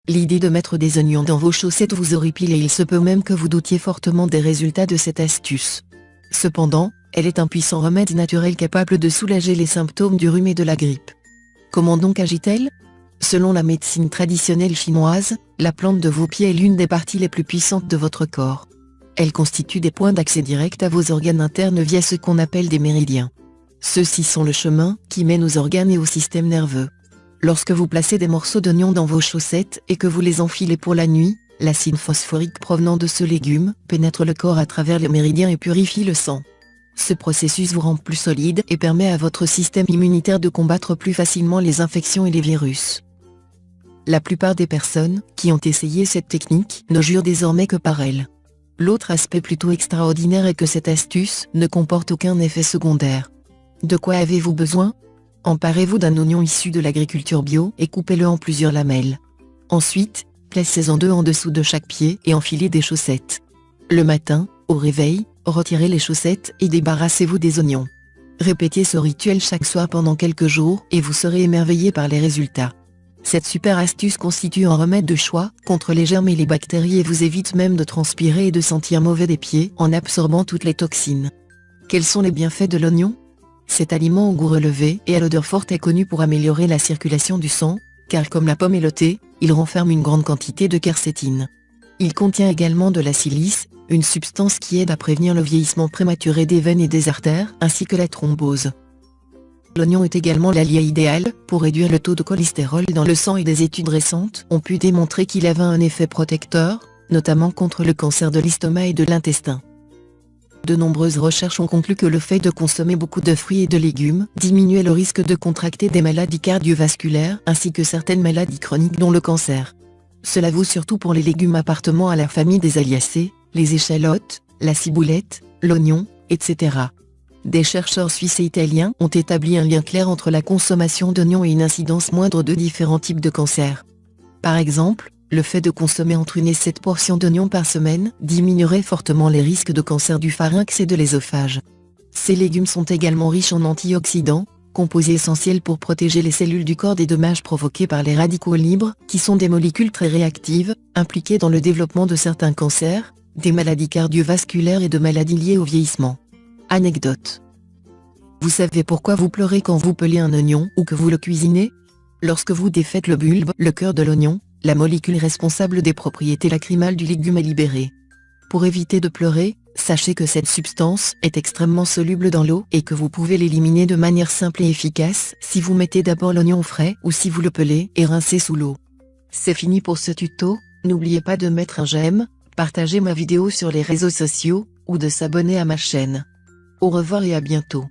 L'idée de mettre des oignons dans vos chaussettes vous horripile et il se peut même que vous doutiez fortement des résultats de cette astuce. Cependant, elle est un puissant remède naturel capable de soulager les symptômes du rhume et de la grippe. Comment donc agit-elle? Selon la médecine traditionnelle chinoise, la plante de vos pieds est l'une des parties les plus puissantes de votre corps. Elle constitue des points d'accès direct à vos organes internes via ce qu'on appelle des méridiens. Ceux-ci sont le chemin qui mène aux organes et au système nerveux. Lorsque vous placez des morceaux d'oignon dans vos chaussettes et que vous les enfilez pour la nuit, l'acide phosphorique provenant de ce légume pénètre le corps à travers les méridiens et purifie le sang. Ce processus vous rend plus solide et permet à votre système immunitaire de combattre plus facilement les infections et les virus. La plupart des personnes qui ont essayé cette technique ne jurent désormais que par elle. L'autre aspect plutôt extraordinaire est que cette astuce ne comporte aucun effet secondaire. De quoi avez-vous besoin? Emparez-vous d'un oignon issu de l'agriculture bio et coupez-le en plusieurs lamelles. Ensuite, placez-en deux en dessous de chaque pied et enfilez des chaussettes. Le matin, au réveil, retirez les chaussettes et débarrassez-vous des oignons. Répétez ce rituel chaque soir pendant quelques jours et vous serez émerveillé par les résultats. Cette super astuce constitue un remède de choix contre les germes et les bactéries et vous évite même de transpirer et de sentir mauvais des pieds en absorbant toutes les toxines. Quels sont les bienfaits de l'oignon? Cet aliment au goût relevé et à l'odeur forte est connu pour améliorer la circulation du sang, car comme la pomme et le thé, il renferme une grande quantité de quercétine. Il contient également de la silice, une substance qui aide à prévenir le vieillissement prématuré des veines et des artères, ainsi que la thrombose. L'oignon est également l'allié idéal pour réduire le taux de cholestérol dans le sang et des études récentes ont pu démontrer qu'il avait un effet protecteur, notamment contre le cancer de l'estomac et de l'intestin. De nombreuses recherches ont conclu que le fait de consommer beaucoup de fruits et de légumes diminuait le risque de contracter des maladies cardiovasculaires ainsi que certaines maladies chroniques dont le cancer. Cela vaut surtout pour les légumes appartenant à la famille des Aliacées, les échalotes, la ciboulette, l'oignon, etc. Des chercheurs suisses et italiens ont établi un lien clair entre la consommation d'oignons et une incidence moindre de différents types de cancers. Par exemple, le fait de consommer entre 1 et 7 portions d'oignons par semaine diminuerait fortement les risques de cancer du pharynx et de l'œsophage. Ces légumes sont également riches en antioxydants, composés essentiels pour protéger les cellules du corps des dommages provoqués par les radicaux libres, qui sont des molécules très réactives, impliquées dans le développement de certains cancers, des maladies cardiovasculaires et de maladies liées au vieillissement. Anecdote. Vous savez pourquoi vous pleurez quand vous pelez un oignon ou que vous le cuisinez? Lorsque vous défaites le bulbe, le cœur de l'oignon, la molécule responsable des propriétés lacrymales du légume est libérée. Pour éviter de pleurer, sachez que cette substance est extrêmement soluble dans l'eau et que vous pouvez l'éliminer de manière simple et efficace si vous mettez d'abord l'oignon frais ou si vous le pelez et rincez sous l'eau. C'est fini pour ce tuto, n'oubliez pas de mettre un j'aime, partager ma vidéo sur les réseaux sociaux, ou de s'abonner à ma chaîne. Au revoir et à bientôt.